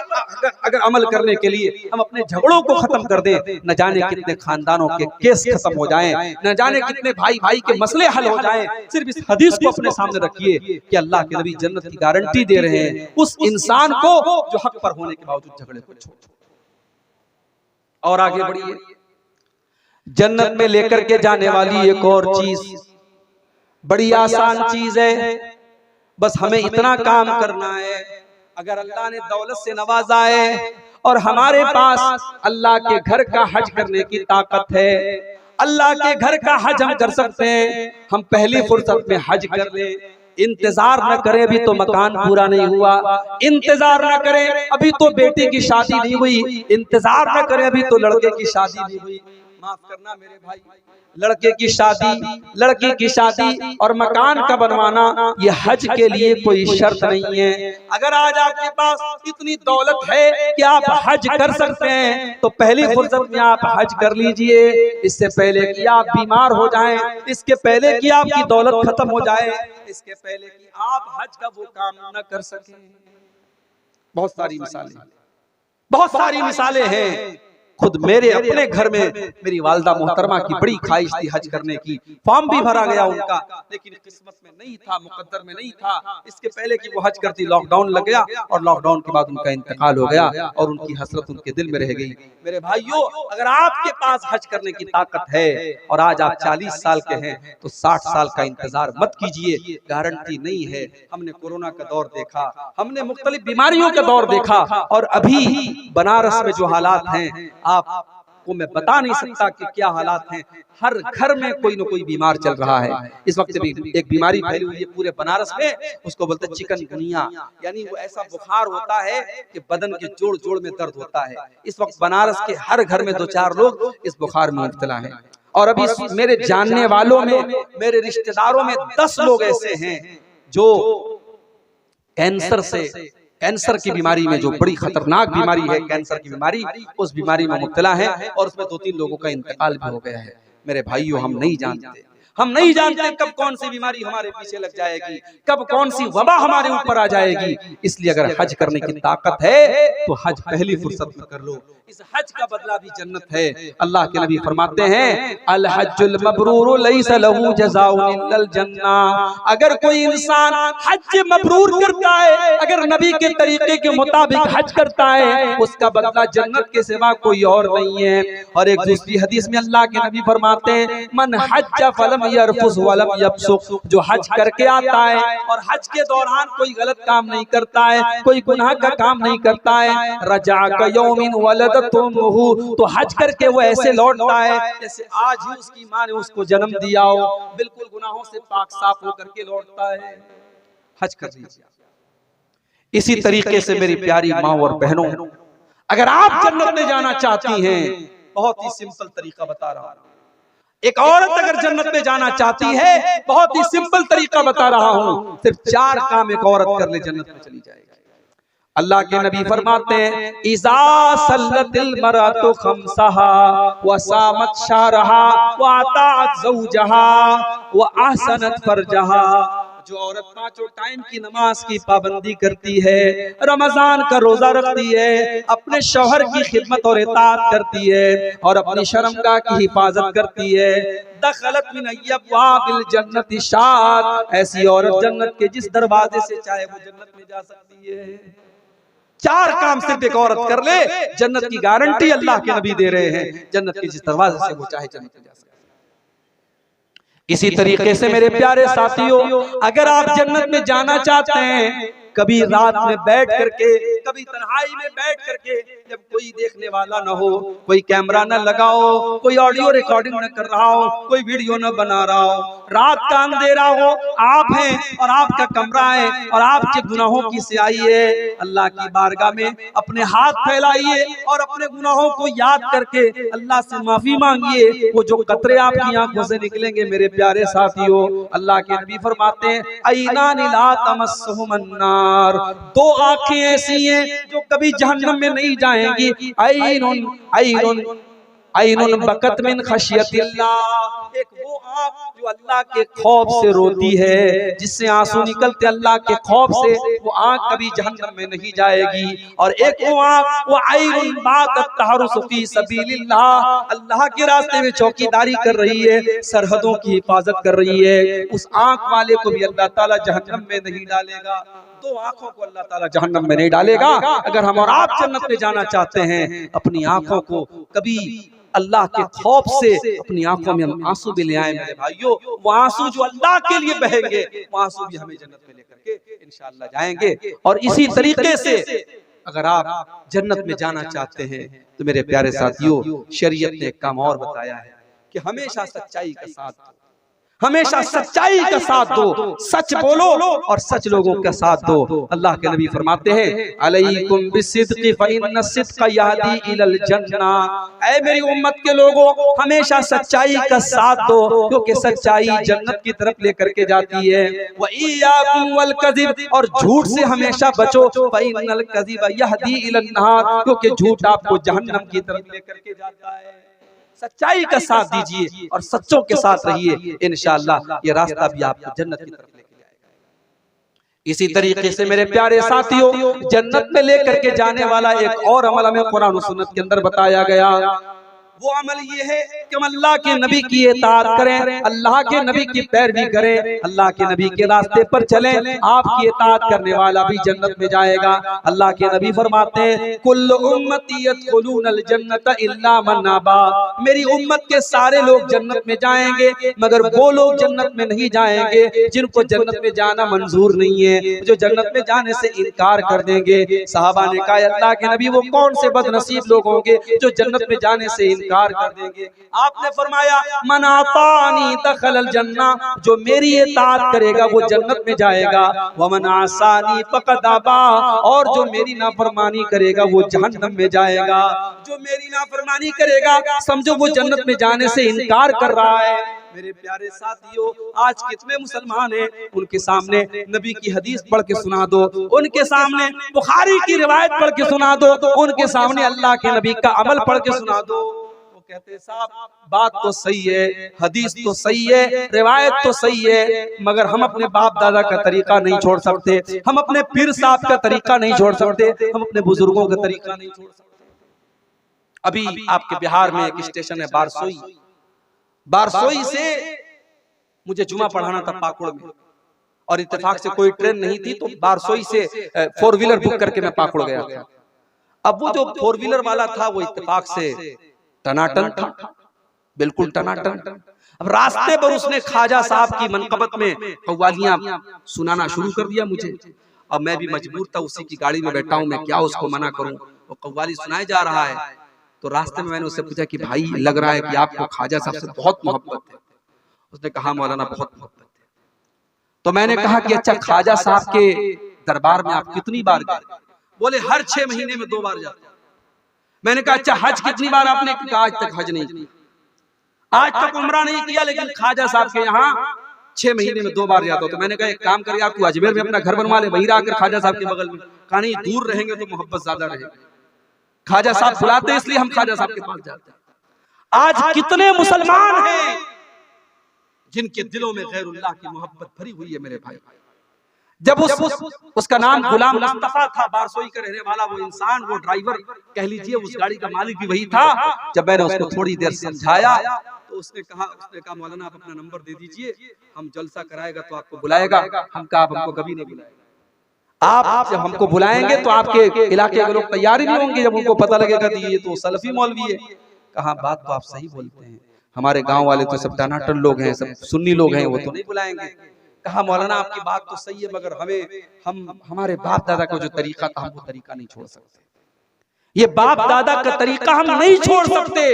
अगर अमल करने के लिए हम अपने झगड़ों को खत्म कर दें, न जाने कितने खानदानों के केस खत्म हो जाएं, न जाने कितने भाई भाई के मसले हल हो जाएं। सिर्फ इस हदीस को अपने सामने रखिए कि अल्लाह के नबी जन्नत की गारंटी दे रहे हैं उस इंसान को जो हक पर होने के बावजूद झगड़े को छोड़। और आगे बढ़िए, जन्नत में लेकर के जाने वाली एक और चीज, बड़ी आसान चीज है, बस हमें इतना काम करना है। अगर अल्लाह ने दौलत से नवाजा है और हमारे पास अल्लाह के घर का हज करने की ताकत है, अल्लाह के घर का हज हम कर सकते हैं, हम पहली फुर्सत में हज कर ले। इंतजार न करें, अभी तो मकान पूरा नहीं हुआ, इंतजार न करें अभी तो बेटी की शादी नहीं हुई, इंतजार न करें अभी तो लड़के की शादी नहीं हुई। माफ करना मेरे भाई, लड़के की शादी, लड़की की शादी और मकान का बनवाना ये हज के लिए कोई शर्त नहीं है। अगर आज आपके पास इतनी दौलत है कि आप हज कर सकते हैं तो पहली फुर्सत में आप हज कर लीजिए, इससे पहले कि आप बीमार हो जाएं, इसके पहले कि आपकी दौलत खत्म हो जाए, इसके पहले कि आप हज का वो काम न कर सकें। बहुत सारी मिसालें, बहुत सारी मिसालें हैं। खुद मेरे अपने घर में मेरी वालदा मोहतरमा की बड़ी ख्वाहिश थी हज करने की, फॉर्म भी भरा गया उनका, लेकिन किस्मत में नहीं था, मुकद्दर में नहीं था। इसके पहले कि वो हज करती लॉकडाउन लग गया और लॉकडाउन के बाद उनका इंतकाल हो गया और उनकी हसरत उनके दिल में रह गई। मेरे भाइयों, अगर आपके पास हज करने की ताकत है और आज आप 40 साल के हैं तो 60 साल का इंतजार मत कीजिए, गारंटी नहीं है। हमने कोरोना का दौर देखा, हमने मुख्तलिफ बीमारियों का दौर देखा, और अभी बनारस में जो हालात हैं आपको मैं बता नहीं सकता कि क्या हालात हैं। हर घर में कोई न कोई बीमार चल रहा है। इस वक्त भी एक बीमारी फैली हुई है पूरे बनारस में, उसको बोलते हैं चिकनगुनिया, यानी वो ऐसा बुखार होता है कि बदन के जोड़ जोड़ में दर्द होता है। इस वक्त बनारस के हर घर में 2-4 लोग इस बुखार में मुब्तला हैं। और अभी मेरे जानने वालों में, मेरे रिश्तेदारों में 10 लोग ऐसे हैं जो कैंसर की बीमारी में, जो बड़ी खतरनाक बीमारी है कैंसर की बीमारी, उस बीमारी में मुब्तला है और उसमें 2-3 लोगों का इंतकाल भी हो गया है। मेरे भाइयों, हम नहीं जानते कब कौन सी बीमारी हमारे पीछे लग जाएगी, कब कौन सी वबा हमारे ऊपर आ जाएगी। इसलिए अगर हज करने की ताकत है तो हज पहली फुर्सत में कर लो। इस हज का बदला भी जन्नत है। अल्लाह के नबी फरमाते हैं, अल हज्जुल मबरूर लैसा लहू जज़ाउन इल्लल जन्ना। अगर कोई इंसान हज मबरूर करता है, अगर नबी के तरीके के मुताबिक हज करता है, उसका बदला जन्नत के सिवा कोई और नहीं है। और एक दूसरी हदीस में अल्लाह के नबी फरमाते हैं, मन हज फलम यरफुस वलम यफसुक। जो हज करके आता है और हज के दौरान कोई गलत काम नहीं करता है, कोई गुनाह का काम नहीं करता है, रजा का यौमिन वलद तो हज करके वो ऐसे लौटता है जैसे आज ही उसकी माँ ने उसको जन्म दिया हो, बिल्कुल गुनाहों से पाक साफ होकर के लौटता है। हज कर लीजिए। इसी तरीके से मेरी प्यारी माँ और बहनों, अगर आप जन्नत में जाना चाहती हैं, बहुत ही सिंपल तरीका बता रहा हूं। एक औरत अगर जन्नत में जाना चाहती है, बहुत ही सिंपल तरीका बता रहा हूं। सिर्फ 4 काम एक औरत कर ले, जन्नत में चली जाएगी। अल्लाह के नबी फरमाते हैं, इज़ा सल्लतिल मरअतु खम्सहा व सामत शहरहा व अताअत ज़ौजहा व अहसनत फरजहा। जो औरत 5 टाइम की नमाज की पाबंदी करती है, रमजान का रोजा रखती है, अपने शौहर की खिदमत और इताअत करती है और अपनी शर्मगाह की हिफाजत करती है, दखलत मिन अब्वाबिल जन्नति शात। ऐसी औरत जन्नत के जिस दरवाजे से चाहे वो जन्नत में जा सकती है। 4 काम सिर्फ एक औरत कर ले, जन्नत की गारंटी अल्लाह के नबी दे रहे हैं। जन्नत के जिस दरवाजे से वो चाहे जन्नत में जा सकते हैं। इसी तरीके से मेरे प्यारे साथियों, अगर आप जन्नत में जाना चाहते हैं, कभी रात में बैठ करके, कभी तन्हाई में बैठ करके, जब कोई देखने वाला न हो, कोई कैमरा न लगाओ, कोई ऑडियो रिकॉर्डिंग न कर रहा हो, कोई वीडियो न बना रहा हो, रात का अंधेरा हो, आप हैं और आपका कमरा है और आपके गुनाहों की स्याही है, अल्लाह की बारगाह में अपने हाथ फैलाइए और अपने गुनाहों को याद करके अल्लाह से माफी मांगिए। वो जो कतरे आपकी आंखों से निकलेंगे मेरे प्यारे साथियों, अल्लाह के नबी फरमाते हैं, ऐनानि ला तमस्सुहुमुन नार। 2 आंखें ऐसी हैं जो कभी जहन्नम में नहीं जाएंगी। ऐनुन बकत मिन खशियतिल्लाह। एक वो आंख जो अल्लाह के खौफ से रोती है, जिससे आंसू निकलते अल्लाह के खौफ से, वो आंख कभी जहन्नम में नहीं जाएगी। और एक वो आंख, वो ऐनुन बातत तहरुसु फी सबीलिल्लाह, अल्लाह के रास्ते में चौकीदारी कर रही है, सरहदों की हिफाजत कर रही है। उस आंख वाले को भी अल्लाह ताला जहन्नम में नहीं डालेगा। 2 आंखों को अल्लाह ताला जहन्नम में नहीं डालेगा। अगर हम और आप जन्नत में जाना चाहते हैं, अपनी आंखों को कभी अल्लाह के खौफ से अपनी आंखों में हम आंसू भी ले आए मेरे भाइयों। वो आंसू जो अल्लाह के लिए बहेंगे, वो आंसू भी हमें जन्नत में लेकर के इंशाअल्लाह जाएंगे। और इसी तरीके से अगर आप जन्नत में जाना चाहते हैं, तो मेरे प्यारे साथियों, शरीयत ने एक काम और बताया है कि हमेशा सच्चाई का साथ दो, हमेशा सच्चाई का साथ दो, सच बोलो और सच लोगों का साथ दो। अल्लाह के नबी फरमाते हैं, अलैकुम बिस्सिद्क़ि फ़इन्न सिद्क़ यहदी इलल जन्ना। ऐ मेरी उम्मत के लोगों, हमेशा सच्चाई का साथ दो, क्योंकि सच्चाई जन्नत की तरफ लेकर के जाती है। व इय्याकुम वल कज़िब, और झूठ से हमेशा बचो, फ़इन्नल कज़िब यहदी इलन नहार, क्योंकि झूठ आपको जहन्नम की तरफ लेकर के जाता है। सच्चाई का साथ दीजिए और सच्चों के साथ रहिए, इंशाअल्लाह ये रास्ता भी आपको जन्नत की तरफ लेके जाएगा। इसी तरीके से मेरे प्यारे साथियों, जन्नत में लेकर के जाने वाला एक और अमल हमें कुरान और सुन्नत के अंदर बताया गया। वो अमल ये है कि हम अल्लाह के नबी की इताअत करें, अल्लाह के नबी की पैरवी करें, अल्लाह के नबी के रास्ते पर चलें। आपकी इताअत करने वाला भी जन्नत में जाएगा। अल्लाह के नबी फरमाते हैं, कुल्लु उम्मती यदखुलूनल जन्नत इल्ला मन अबा। मेरी उम्मत के सारे लोग जन्नत में जाएंगे, मगर वो लोग जन्नत में नहीं जाएंगे जिनको जन्नत में जाना मंजूर नहीं है, जो जन्नत में जाने से इनकार कर देंगे। सहाबा ने कहा, अल्लाह के नबी वो कौन से बदनसीब लोग होंगे जो जन्नत में जाने से इनकार कर देंगे? आपने फरमाया मन आतानी दखलल जन्ना, जो मेरी इताअत करेगा वो जन्नत में जाएगा, व मन आसानी फक़द अबा, और जो मेरी नाफरमानी करेगा वो जहन्नम में जाएगा। जो मेरी नाफरमानी करेगा समझो वो जन्नत में जाने से इनकार कर रहा है। मेरे प्यारे साथियों, आज कितने मुसलमान हैं, उनके सामने नबी की हदीस पढ़ के सुना दो, उनके सामने बुखारी की रिवायत पढ़ के सुना दो, उनके सामने अल्लाह के नबी का अमल पढ़ के सुना दो, वो कहते हैं साहब बात तो सही है, हदीस तो सही है, रिवायत तो सही है, मगर हम अपने बाप दादा का तरीका नहीं छोड़ सकते, हम अपने पीर साहब का तरीका नहीं छोड़ सकते, हम अपने बुजुर्गों का तरीका नहीं छोड़ सकते। अभी आपके बिहार में एक स्टेशन है बारसोई, बारसोई से मुझे जुमा पढ़ाना था पाकुड़ में, और इत्तेफाक से कोई ट्रेन नहीं थी, तो बारसोई से 4 व्हीलर बुक करके मैं पाकुड़ गया था। अब वो जो 4 व्हीलर वाला था वो इत्तेफाक से टनाटन था, बिल्कुल टनाटन। अब रास्ते पर उसने ख्वाजा साहब की मनकबत में कव्वालियां सुनाना शुरू कर दिया मुझे। अब मैं भी मजबूर था, उसी की गाड़ी में बैठा हूं, मैं क्या उसको मना करूं, वो कव्वाली सुनाए जा रहा है। तो रास्ते में मैंने उससे पूछा कि भाई लग रहा है कि आपको ख्वाजा साहब से बहुत मोहब्बत है। उसने कहा मौलाना बहुत मोहब्बत है। तो मैंने कहा कि अच्छा ख्वाजा साहब के दरबार में आप कितनी बार गए? बोले हर 6 महीने में 2 बार जाते। मैंने कहा अच्छा हज कितनी बार आपने? कहा आज तक हज नहीं किया, आज तक उम्रा नहीं किया, लेकिन ख्वाजा साहब के यहाँ 6 महीने में 2 बार जाता हो। तो मैंने कहा एक काम करिए, आपको अजमेर में अपना घर बनवा ले, वहीं आकर ख्वाजा साहब के बगल में। कहा नहीं, दूर रहेंगे तो मोहब्बत ज्यादा रहेगी, ख्वाजा साहब बुलाते हैं इसलिए हम ख्वाजा साहब के पास जाते हैं। आज कितने मुसलमान हैं जिनके दिलों में गैरुल्लाह की मोहब्बत भरी हुई है मेरे भाई। जब उसका नाम गुलाम मुस्तफा था, बारसोई का रहने वाला वो इंसान, वो ड्राइवर कह लीजिए, उस गाड़ी का मालिक भी वही था। जब मैंने उसको थोड़ी देर समझाया तो उसने कहा मौलाना आप अपना नंबर दे दीजिए, हम जलसा कराएगा तो आपको बुलाएगा। हम कहा आप हमको कभी नहीं बुलाएगा, आप जब हमको बुलाएंगे तो आपके इलाके के लोग तैयार ही नहीं होंगे, जब उनको पता लगेगा कि ये तो सलफी मौलवी है। कहा बात तो आप सही बोलते हैं, हमारे गांव वाले तो सब टनाटन लोग हैं, सब सुन्नी लोग हैं, वो तो नहीं बुलाएंगे। कहा मौलाना आपकी बात तो सही है, मगर हम हमारे बाप दादा का जो तरीका था हम वो तरीका नहीं छोड़ सकते, ये बाप दादा का तरीका हम नहीं छोड़ सकते।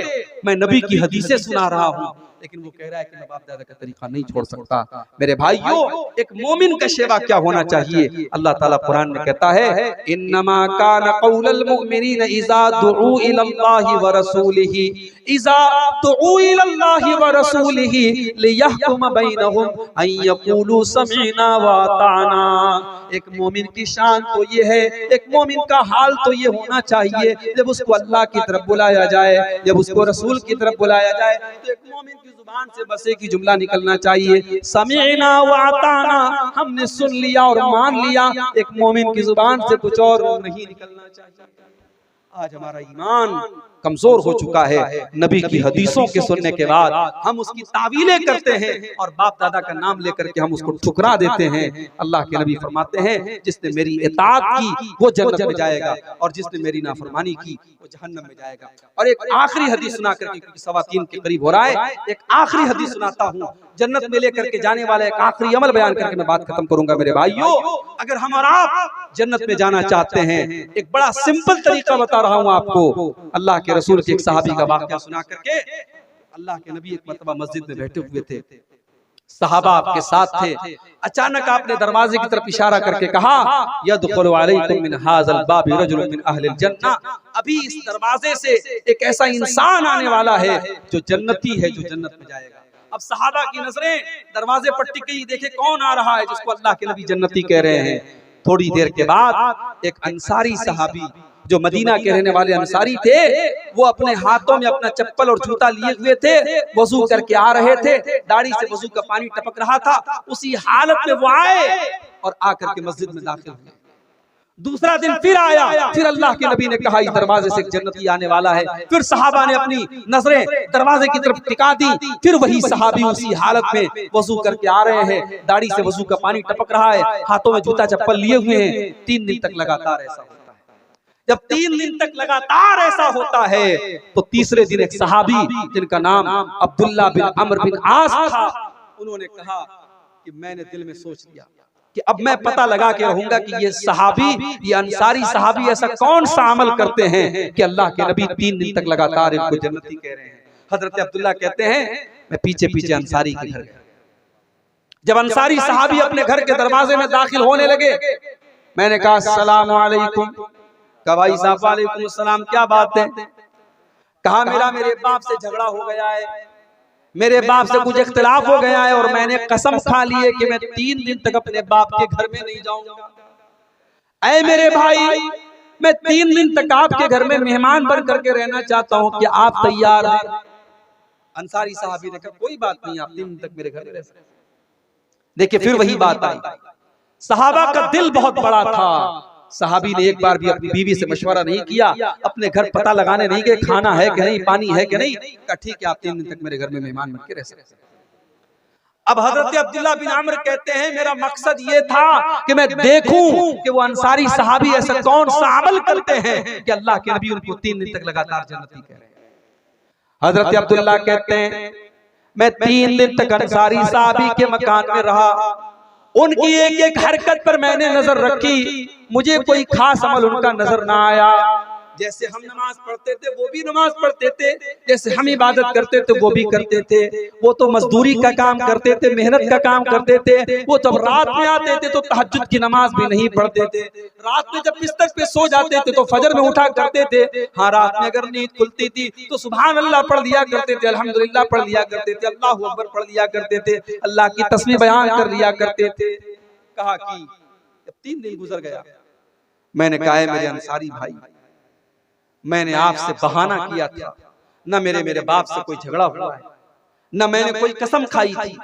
मैं नबी की हदीसें सुना रहा हूँ, लेकिन वो कह रहा है कि मैं बाप दादा का तरीका नहीं छोड़ सकता। मेरे भाइयों, एक मोमिन का शेवा क्या होना चाहिए? अल्लाह ताला कुरान में कहता है इन्नमा कान कौलल मुमिनीन इज़ा दुऊ इलल्लाहि व रसूलिही इज़ा दुऊ इलल्लाहि व रसूलिही लियहकुम बैनहुम अन यक़ूलू समीना व अताना। एक मोमिन की शान तो ये है, एक मोमिन का हाल तो ये होना चाहिए, जब उसको अल्लाह की तरफ बुलाया जाए, जब उसको रसूल की तरफ बुलाया जाए, तो एक मोमिन की जुबान से बस एक ही जुमला निकलना चाहिए, समीना व अताना, हमने सुन लिया और मान लिया। एक मोमिन की जुबान से कुछ और नहीं निकलना चाहिए। आज हमारा ईमान कमजोर हो चुका है, नबी की हदीसों के सुनने के बाद हम उसकी तावीलें करते हैं और बाप दादा का नाम लेकर के हम उसको ठुकरा देते हैं। अल्लाह के नबी फरमाते हैं जिसने मेरी इताअत की वो जन्नत में जाएगा, और जिसने मेरी नाफरमानी की वो जहन्नम में जाएगा। और एक आखिरी हदीस सुना करके, क्योंकि 3:15 के करीब हो रहा है, एक आखिरी हदीस सुनाता हूँ, जन्नत में लेकर के जाने वाला एक आखिरी अमल बयान करके मैं बात खत्म करूंगा। मेरे भाइयों, अगर हम और आप जन्नत में जाना चाहते हैं, एक बड़ा सिंपल तरीका बता रहा हूं आपको। अल्लाह के रसूल के एक सहाबी का वाकया सुना करके, अल्लाह के नबी एक मर्तबा मस्जिद में बैठे हुए थे, सहाबा आपके साथ थे, अचानक आपने दरवाजे की तरफ इशारा करके कहा यदखुलु अलैकुम मिन हाज़ल बाबि रजुलुन मिन अहलिल जन्ना, अभी इस दरवाजे से एक ऐसा इंसान आने वाला है जो जन्नती है, जो जन्नत में जाएगा। अब सहाबा की नजरें दरवाजे पर टिकी, देखे कौन आ रहा है जिसको अल्लाह के नबी जन्नती कह रहे हैं। थोड़ी देर के बाद एक अंसारी सहाबी, जो मदीना के रहने वाले अंसारी थे, वो अपने हाथों में अपना चप्पल और जूता लिए हुए थे, वजू करके आ रहे थे, दाढ़ी से वजू का पानी टपक रहा था। उसी हालत में वो आए और आकर के मस्जिद में दाखिल हुए। दूसरा दिन फिर आया, फिर अल्लाह के नबी ने कहा इस दरवाजे से जन्नती आने वाला है। फिर सहाबा ने अपनी नजरें दरवाजे की तरफ टिका दी, फिर वही सहाबी उसी हालत में वजू करके आ रहे हैं, दाढ़ी से वजू का पानी टपक रहा है, हाथों में जूता चप्पल लिए हुए हैं। 3 दिन तक लगातार ऐसा होता है। जब 3 दिन तक लगातार ऐसा होता है तो तीसरे दिन एक सहाबी जिनका नाम अब्दुल्ला बिन अम्र बिन आस था, उन्होंने कहा कि मैंने दिल में सोच लिया कि अब मैं पता लगा के रहूंगा कि ये सहाबी, ये अंसारी सहाबी ऐसा कौन सा अमल करते हैं कि अल्लाह के नबी 3 दिन तक लगातार इनको जन्नती कह रहे हैं। हजरत अब्दुल्ला कहते हैं मैं पीछे पीछे अंसारी के घर गया। जब अंसारी सहाबी अपने घर के दरवाजे में दाखिल होने लगे, मैंने कहा अस्सलाम वालेकुम। कहा भाई साहब वालेकुम अस्सलाम, क्या बात है? कहा मेरे बाप से झगड़ा हो गया है, मेरे बाप से कुछ इख्तिलाफ हो गया है और मैंने कसम खा ली है कि मैं 3 दिन तक अपने बाप के घर में नहीं जाऊंगा। ऐ मेरे भाई, मैं 3 दिन तक आपके घर में मेहमान बन करके रहना चाहता हूं, कि आप तैयार हैं? अंसारी साहबी ने कहा कोई बात नहीं, आप 3 दिन तक मेरे घर में रह सकते। देखिए फिर वही बात आई, सहाबा का दिल बहुत बड़ा था। सहाबी ने एक बार भी अपनी बीवी से मशवरा नहीं किया, अपने घर पता लगाने नहीं गए खाना है कि नहीं, पानी है कि नहीं। कहा ठीक है, आप 3 दिन तक मेरे घर में मेहमान बन के रह सकते। अब हजरत अब्दुल्ला बिन अमर कहते हैं मेरा मकसद ये था कि मैं देखूं कि वो अंसारी सहाबी ऐसा कौन सा अमल करते हैं कि अल्लाह के नबी उनको 3 दिन तक लगातार जन्नती कह रहे हैं। हजरत अब्दुल्ला कहते हैं मैं 3 दिन तक अंसारी सहाबी के मकान में रहा, उनकी एक एक हरकत पर मैंने नजर रखी, मुझे कोई खास अमल उनका नजर ना आया। जैसे हम नमाज पढ़ते थे वो भी नमाज पढ़ते थे, जैसे हम इबादत करते थे वो भी करते थे। वो तो मजदूरी का काम करते थे, मेहनत का काम करते थे। वो जब रात में आते थे तो तहज्जुद की नमाज भी नहीं पढ़ते थे। रात में जब बिस्तर पे सो जाते थे तो फजर में उठा करते थे। हाँ, रात में अगर नींद खुलती थी तो सुभान अल्लाह पढ़ लिया करते थे, अल्हम्दुलिल्लाह पढ़ लिया करते थे, अल्लाहू अकबर पढ़ लिया करते थे, अल्लाह की तस्बीह बयान कर लिया करते थे। कहा कि जब 3 दिन गुजर गया, मैंने कहा है मेरे अंसारी भाई, मैंने आपसे बहाना किया था, न मेरे बाप से कोई झगड़ा हुआ है, न मैंने कोई कसम खाई थी।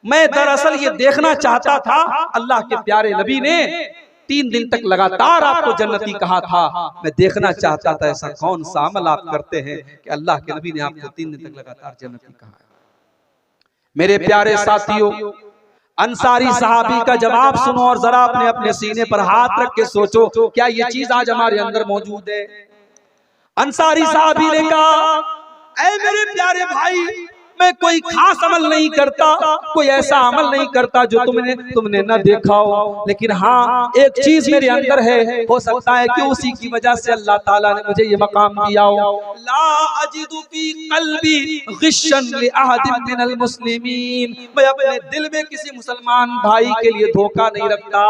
मैं दरअसल ये देखना चाहता था, अल्लाह के प्यारे नबी ने 3 दिन तक लगातार आपको जन्नती कहा था, मैं देखना चाहता था ऐसा कौन सा अमल आप करते हैं कि अल्लाह के नबी ने आपको 3 दिन तक लगातार जन्नती कहा है। मेरे प्यारे साथियों, अंसारी सहाबी का जवाब सुनो और जरा अपने सीने पर हाथ रख के सोचो, क्या ये चीज आज हमारे अंदर मौजूद है? अंसारी साहबी ने कहा ऐ मेरे प्यारे भाई, मैं कोई खास अमल नहीं करता, कोई ऐसा अमल नहीं करता जो तुमने न देखा हो, लेकिन हाँ एक चीज मेरे अंदर है, हो सकता है कि उसी की वजह से अल्लाह ताला ने मुझे ये मकाम दिया हो। ला अजिदु फी क़ल्बी ग़िश्शन लि अहदिन मिनल मुस्लिमीन, मैं अपने दिल में किसी मुसलमान भाई के लिए धोखा नहीं रखता,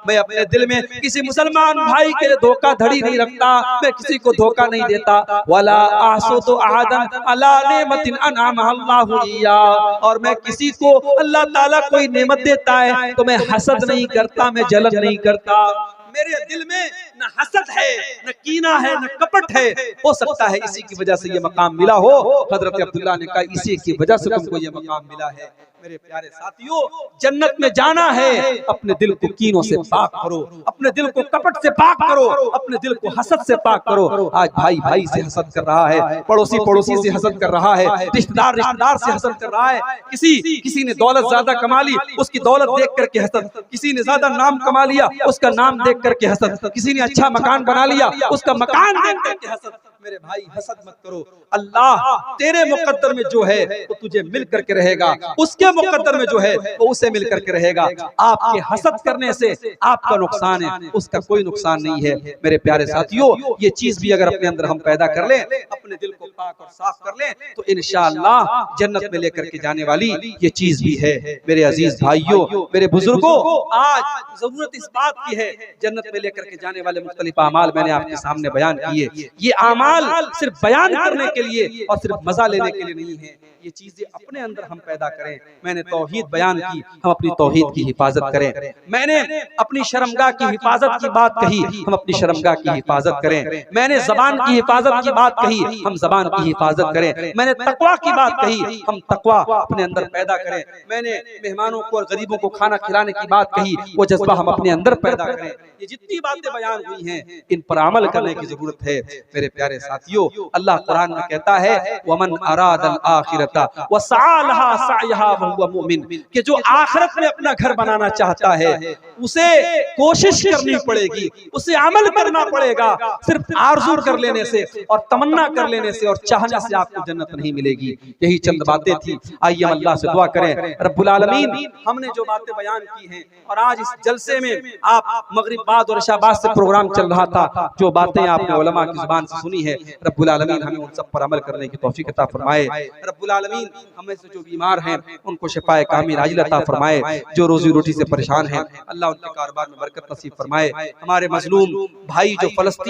मैं अपने दिल में किसी मुसलमान भाई के लिए धोखाधड़ी नहीं रखता, मैं किसी को धोखा नहीं देता। वला आसुदु अहदन अला नेमतिन अनअमहा अल्लाह, और मैं किसी को अल्लाह ताला कोई नेमत देता है तो मैं हसद नहीं करता, मैं जलन नहीं करता। मेरे दिल में न हसद है, न कीना है, न कपट है। हो सकता है इसी की वजह से ये मकाम मिला हो। हजरत अब्दुल्ला ने कहा इसी की वजह से तुमको ये मकाम मिला है। मेरे प्यारे साथियों, जन्नत में जाना है, अपने दिल को कीनों से पाक करो, अपने दिल को कपट से पाक करो, अपने दिल को हसद से पाक करो। आज भाई भाई से हसद कर रहा है, पड़ोसी पड़ोसी से हसद कर रहा है, रिश्तेदार रिश्तेदार से हसद कर रहा है। किसी ने दौलत ज्यादा कमा ली, उसकी दौलत देख करके हसद, किसी ने ज्यादा नाम कमा लिया, उसका नाम देख करके हसद, किसी ने अच्छा मकान बना लिया, उसका मकान देख करके हसद। मेरे भाई हसद मत करो, अल्लाह तेरे मुकद्दर में जो है वो तुझे मिल करके रहेगा, उसके मुकद्दर में जो है वो उसे मिल करके रहेगा। आपके हसद करने से आपका नुकसान है, उसका कोई नुकसान नहीं है। मेरे प्यारे साथियों, ये चीज भी अगर अपने अंदर हम पैदा कर लें, अपने दिल को पाक और साफ कर लें, तो इंशाअल्लाह जन्नत में लेकर के जाने वाली ये चीज भी है। मेरे अजीज भाइयों, मेरे बुजुर्गों, आज जरूरत इस बात की है, जन्नत में लेकर के जाने वाले मुख्तलिफ अमाल मैंने आपके सामने बयान किए। ये अमाल सिर्फ बयान करने के लिए और सिर्फ मजा लेने के लिए नहीं है, ये चीजें अपने अंदर हम पैदा करें। मैंने तौहीद बयान की, हम अपनी तौहीद की हिफाजत करें। मैंने अपनी शर्मगाह की हिफाजत की बात कही, हम अपनी शर्मगाह की हिफाजत करें। मैंने ज़बान की हिफाजत की बात कही, हम ज़बान की हिफाजत करें। मैंने तकवा की बात कही, हम तकवा अपने अंदर पैदा करें। मैंने मेहमानों को और गरीबों को खाना खिलाने की बात कही, वो जज्बा हम अपने अंदर पैदा करें। ये जितनी बातें बयान हुई हैं, इन पर अमल करने की जरूरत है। मेरे प्यारे साथियों, अल्लाह कुरान में कहता है वमन अरादल आखिरता वसअलहा सअयहा वहुवा मुमिन, कि जो आखिरत में अपना घर बनाना चाहता है उसे कोशिश करनी पड़ेगी, उसे अमल करना पड़ेगा। सिर्फ आरज़ू कर लेने से और तमन्ना कर लेने से और चाहने से आपको जन्नत नहीं मिलेगी। यही चंद बातें थी। आइए हम अल्लाह से दुआ करें, रब्बुल आलमीन हमने जो बातें बयान की हैं, और आज इस जलसे में आप मगरिब बाद और इशा बाद से प्रोग्राम चल रहा था, जो बातें आपने उलमा की जुबान से सुनी है है। रब्बुल आलमीन हमें उन सब पर अमल करने की तौफीक अता फरमाए। रब्बुल आलमीन हमें से जो बीमार हैं उनको शिफाए कामिल आजिल अता फरमाए। जो रोजी रोटी से परेशान हैं अल्लाह उनके कारोबार में बरकत नसीब फरमाए। हमारे मजलूम भाई जो फलस्तीन